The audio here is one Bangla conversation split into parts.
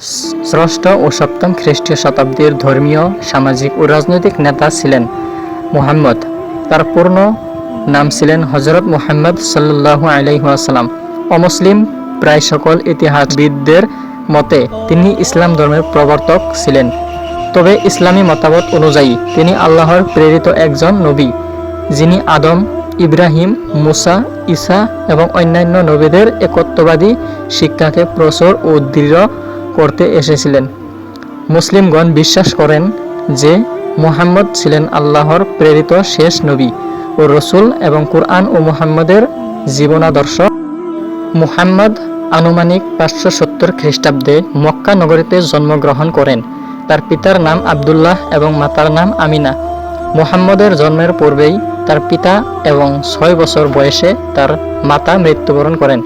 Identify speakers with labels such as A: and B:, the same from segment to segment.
A: ষষ্ঠ ও সপ্তম খ্রিস্টীয় শতাব্দীর ধর্মীয়, সামাজিক ও রাজনৈতিক নেতা ছিলেন মুহাম্মদ। তার পূর্ণ নাম ছিলেন হযরত মুহাম্মদ সাল্লাল্লাহু আলাইহি ওয়াসাল্লাম। অমুসলিম প্রায় সকল ইতিহাসবিদদের মতে তিনি ইসলাম ধর্মের প্রবর্তক ছিলেন। তবে ইসলামী মতবাদ অনুযায়ী তিনি আল্লাহর প্রেরিত একজন নবী, যিনি আদম, ইব্রাহিম, মুসা, ঈসা এবং অন্যান্য নবীদের একত্ববাদী শিক্ষাকে প্রচুর ও দৃঢ় করতে এসেছিলেন। মুসলিমগণ বিশ্বাস করেন যে মুহাম্মদ ছিলেন আল্লাহর প্রেরিত শেষ নবী ও রসুল এবং কুরআন ও মুহাম্মদের জীবনাদর্শ। মুহাম্মদ আনুমানিক 570 খ্রিস্টাব্দে মক্কা নগরীতে জন্মগ্রহণ করেন। তার পিতার নাম আবদুল্লাহ এবং মাতার নাম আমিনা। মুহাম্মদের জন্মের পূর্বেই তার পিতা এবং 6 বছর বয়সে তার মাতা মৃত্যুবরণ করেন।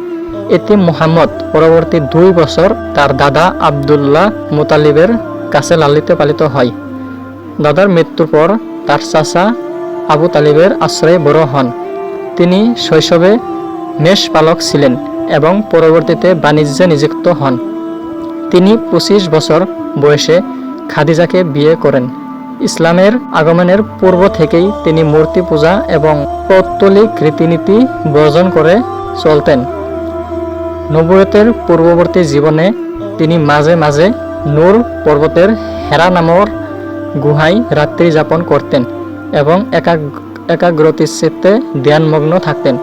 A: এতিম মুহাম্মদ পরবর্তী 2 বছর তার দাদা আবদুল্লাহ মুতালিবের কাছে লালিত পালিত হয়। দাদার মৃত্যুর পর তার চাচা আবু তালিবের আশ্রয়ে বড় হন। তিনি শৈশবে মেষপালক ছিলেন এবং পরবর্তীতে বাণিজ্যে নিযুক্ত হন। তিনি 25 বছর বয়সে খাদিজাকে বিয়ে করেন। ইসলামের আগমনের পূর্ব থেকেই তিনি মূর্তি পূজা এবং পৌত্তলিক রীতিনীতি বর্জন করে চলতেন। নবুয়তের পূর্ববর্তী জীবনে তিনি মাঝে মাঝে নূর পর্বতের হেরা নামক গুহায় রাত্রি যাপন করতেন এবং একাগ্রচিত্তে ধ্যানমগ্ন থাকতেন।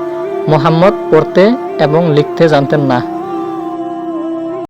A: মুহাম্মদ পড়তে এবং লিখতে জানতেন না।